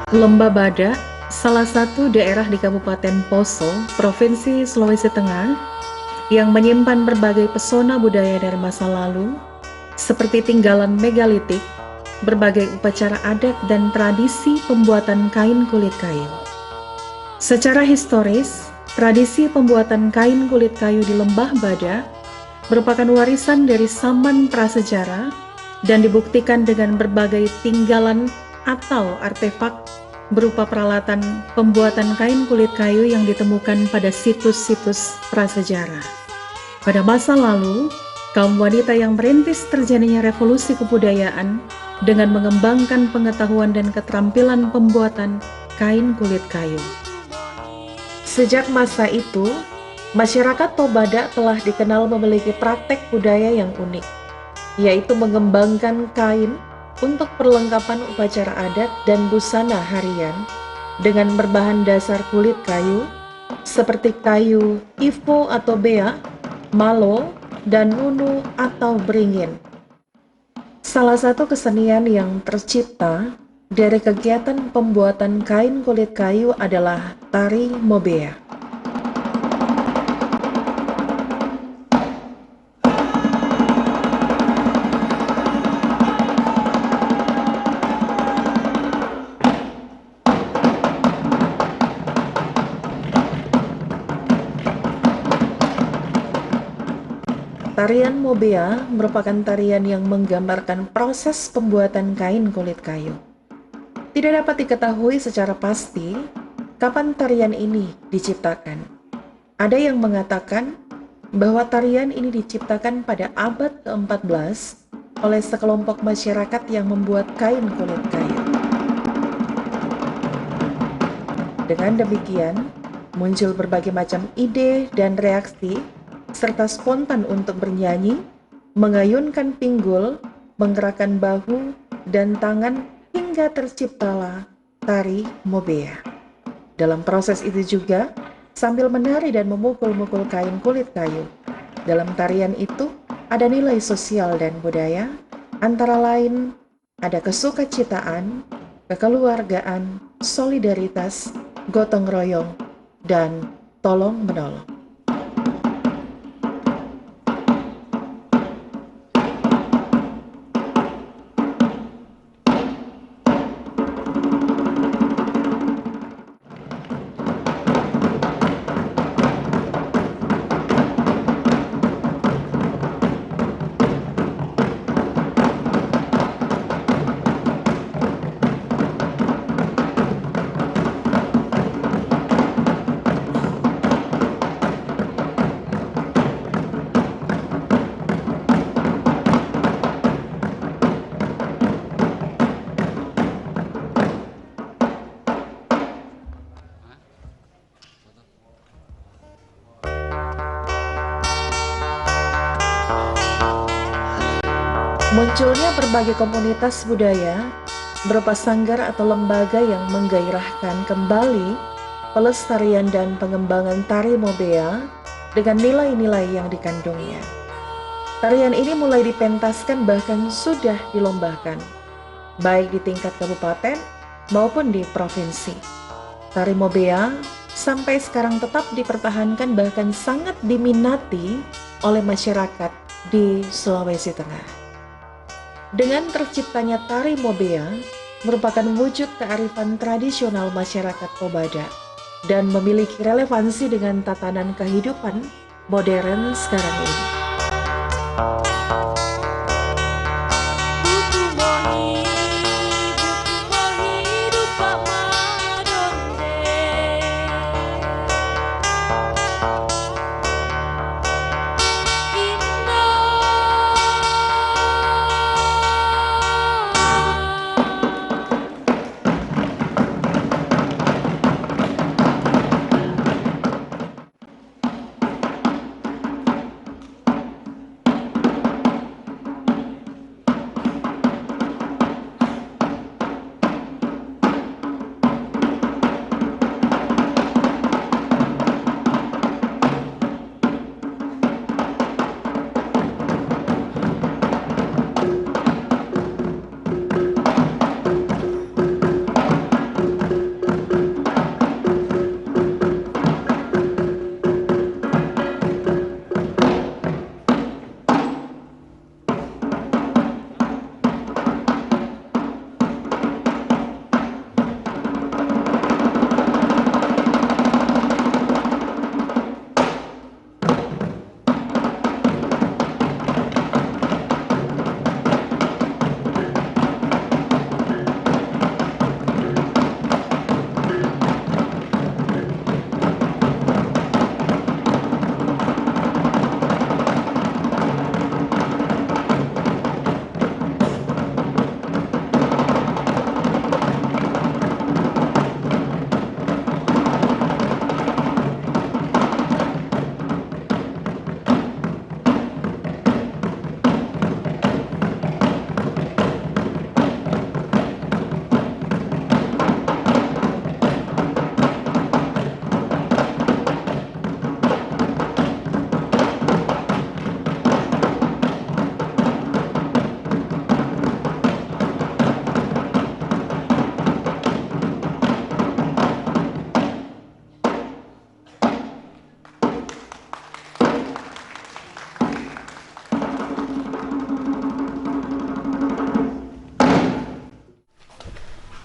Lembah Badak, salah satu daerah di Kabupaten Poso, Provinsi Sulawesi Tengah, yang menyimpan berbagai pesona budaya dari masa lalu, seperti tinggalan megalitik, berbagai upacara adat dan tradisi pembuatan kain kulit kayu. Secara historis, tradisi pembuatan kain kulit kayu di Lembah Badak merupakan warisan dari zaman prasejarah dan dibuktikan dengan berbagai tinggalan atau artefak berupa peralatan pembuatan kain kulit kayu yang ditemukan pada situs-situs prasejarah. Pada masa lalu, kaum wanita yang merintis terjadinya revolusi kebudayaan dengan mengembangkan pengetahuan dan keterampilan pembuatan kain kulit kayu. Sejak masa itu, masyarakat Tobadak telah dikenal memiliki praktek budaya yang unik, yaitu mengembangkan kain untuk perlengkapan upacara adat dan busana harian dengan berbahan dasar kulit kayu seperti kayu ifo atau bea, malo, dan nunu atau beringin. Salah satu kesenian yang tercipta dari kegiatan pembuatan kain kulit kayu adalah tari mobea. Tarian mobea merupakan tarian yang menggambarkan proses pembuatan kain kulit kayu. Tidak dapat diketahui secara pasti kapan tarian ini diciptakan. Ada yang mengatakan bahwa tarian ini diciptakan pada abad ke-14 oleh sekelompok masyarakat yang membuat kain kulit kayu. Dengan demikian, muncul berbagai macam ide dan reaksi serta spontan untuk bernyanyi, mengayunkan pinggul, menggerakkan bahu dan tangan hingga terciptalah tari mobea. Dalam proses itu juga, sambil menari dan memukul-mukul kain kulit kayu. Dalam tarian itu, ada nilai sosial dan budaya, antara lain ada kesukacitaan, kekeluargaan, solidaritas, gotong royong, dan tolong-menolong. Munculnya berbagai komunitas budaya berupa sanggar atau lembaga yang menggairahkan kembali pelestarian dan pengembangan tari mobea dengan nilai-nilai yang dikandungnya. Tarian ini mulai dipentaskan bahkan sudah dilombakan, baik di tingkat kabupaten maupun di provinsi. Tari mobea sampai sekarang tetap dipertahankan bahkan sangat diminati oleh masyarakat di Sulawesi Tengah. Dengan terciptanya tari mobea merupakan wujud kearifan tradisional masyarakat Tobadak dan memiliki relevansi dengan tatanan kehidupan modern sekarang ini.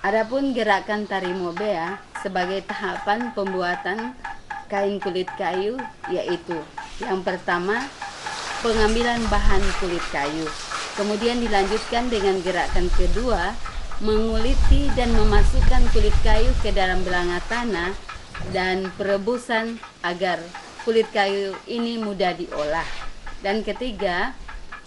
Adapun gerakan tari mobea sebagai tahapan pembuatan kain kulit kayu yaitu yang pertama pengambilan bahan kulit kayu. Kemudian dilanjutkan dengan gerakan kedua menguliti dan memasukkan kulit kayu ke dalam belanga tanah dan perebusan agar kulit kayu ini mudah diolah. Dan ketiga,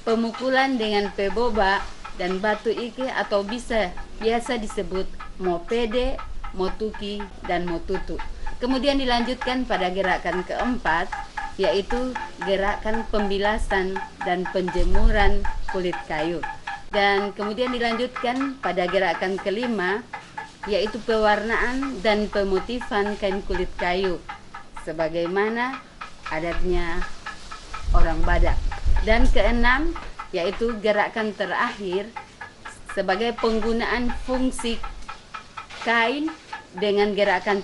pemukulan dengan peboba dan batu ike atau biasa disebut mopede, motuki, dan motutu. Kemudian dilanjutkan pada gerakan keempat, yaitu gerakan pembilasan dan penjemuran kulit kayu. Dan kemudian dilanjutkan pada gerakan kelima, yaitu pewarnaan dan pemotifan kain kulit kayu, sebagaimana adatnya orang Badak. Dan keenam, yaitu gerakan terakhir sebagai penggunaan fungsi kain dengan gerakan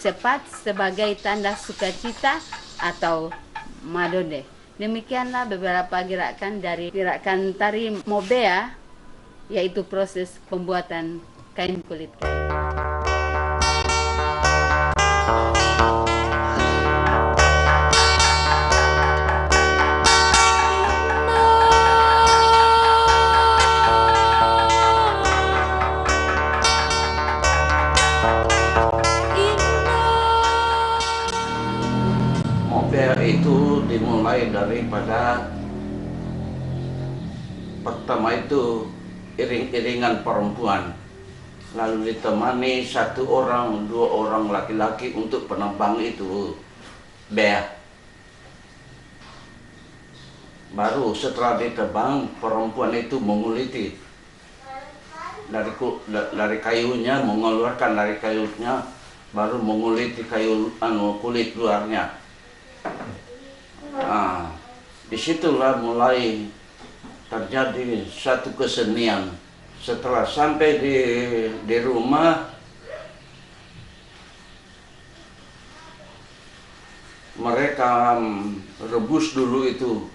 cepat sebagai tanda sukacita atau madone. Demikianlah beberapa gerakan dari gerakan tari mobea, yaitu proses pembuatan kain kulit kayu. Itu dimulai daripada pertama itu iring-iringan perempuan, lalu ditemani satu orang, dua orang laki-laki untuk penebang itu bea. Baru setelah ditebang, perempuan itu menguliti dari kayunya, mengeluarkan dari kayunya, baru menguliti kulit luarnya. Nah, disitulah mulai terjadi satu kesenian. Setelah sampai di rumah, mereka rebus dulu itu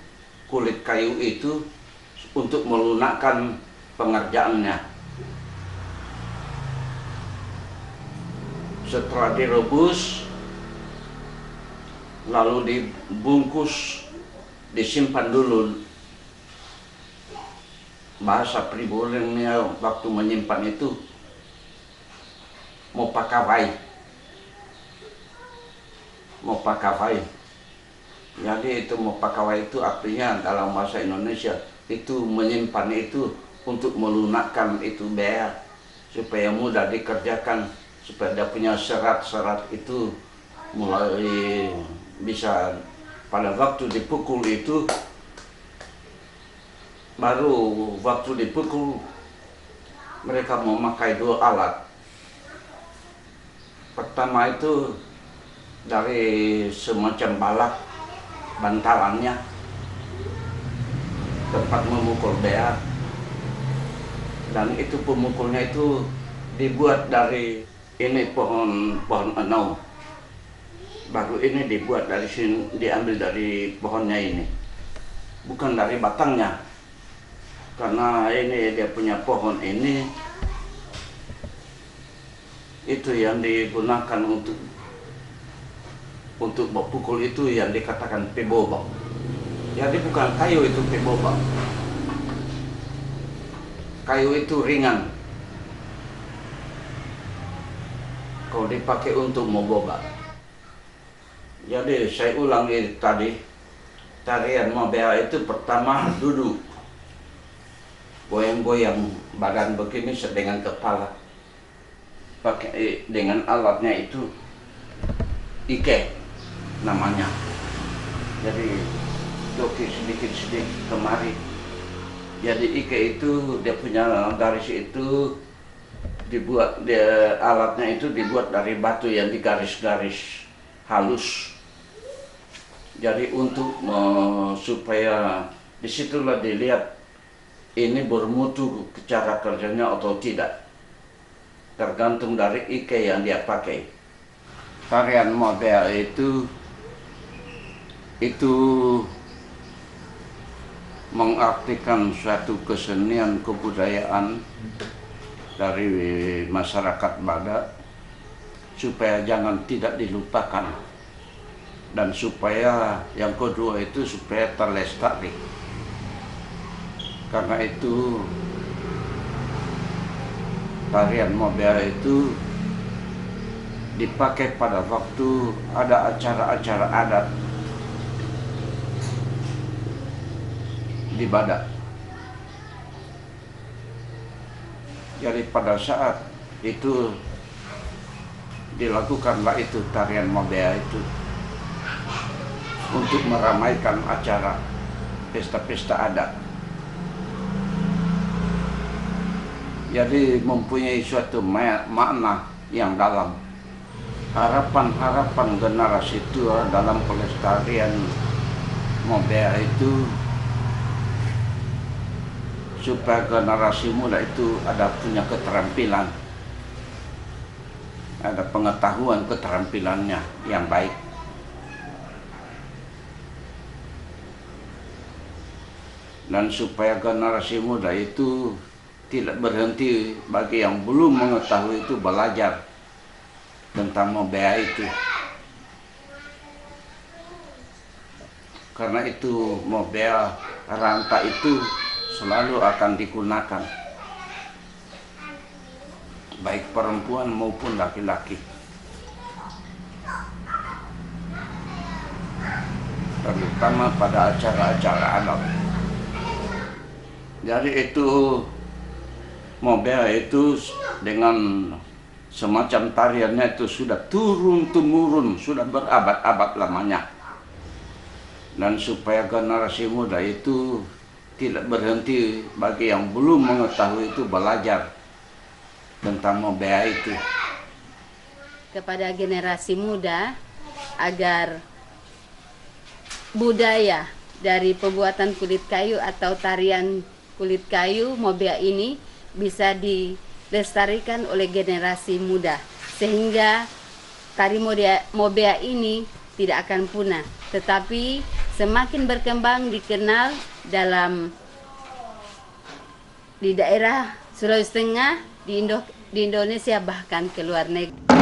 kulit kayu itu untuk melunakkan pengerjaannya. Setelah direbus, lalu dibungkus, disimpan dulu. Bahasa pribulennya waktu menyimpan itu mopakawai. Jadi itu mopakawai itu artinya dalam bahasa Indonesia itu menyimpan itu untuk melunakkan itu bea supaya mudah dikerjakan, supaya dia punya serat-serat itu mulai bisa pada waktu dipukul itu. Baru waktu dipukul mereka memakai dua alat. Pertama itu dari semacam balak, bantalannya tempat memukul bea, dan itu pemukulnya itu dibuat dari ini pohon enau. Baru ini dibuat dari sini, diambil dari pohonnya ini, bukan dari batangnya. Karena ini dia punya pohon ini, itu yang digunakan untuk pukul itu yang dikatakan peboba. Jadi bukan kayu itu peboba. Kayu itu ringan kalau dipakai untuk moboba. Jadi saya ulangi tadi, tarian mobea itu pertama duduk, goyang-goyang badan begini dengan kepala, pakai dengan alatnya itu ike namanya. Jadi joki sedikit-sedikit kemari. Jadi ike itu dia punya garis itu dibuat, alatnya itu dibuat dari batu yang digaris-garis halus. Jadi untuk supaya disitulah dilihat ini bermutu cara kerjanya atau tidak, tergantung dari ike yang dia pakai. Tarian mobea itu mengartikan suatu kesenian kebudayaan dari masyarakat Badak supaya jangan tidak dilupakan, dan supaya yang kedua itu supaya terlestari. Karena itu tarian Mobea itu dipakai pada waktu ada acara-acara adat di Badak. Jadi pada saat itu dilakukanlah itu tarian Mobea itu untuk meramaikan acara pesta-pesta adat. Jadi mempunyai suatu makna yang dalam. Harapan-harapan generasi tua dalam pelestarian Mobea itu supaya generasi muda itu ada punya keterampilan, ada pengetahuan keterampilannya yang baik. Dan supaya generasi muda itu tidak berhenti bagi yang belum mengetahui itu belajar tentang Mobea itu. Karena itu Mobea ranta itu selalu akan digunakan, baik perempuan maupun laki-laki, terutama pada acara-acara adat. Jadi itu Mobea itu dengan semacam tariannya itu sudah turun-temurun, sudah berabad-abad lamanya. Dan supaya generasi muda itu tidak berhenti bagi yang belum mengetahui itu belajar tentang Mobea itu. Kepada generasi muda agar budaya dari pembuatan kulit kayu atau tarian kulit kayu Mobea ini bisa dilestarikan oleh generasi muda, sehingga tari Mobea ini tidak akan punah, tetapi semakin berkembang dikenal di daerah Sulawesi Tengah, di Indonesia, bahkan ke luar negeri.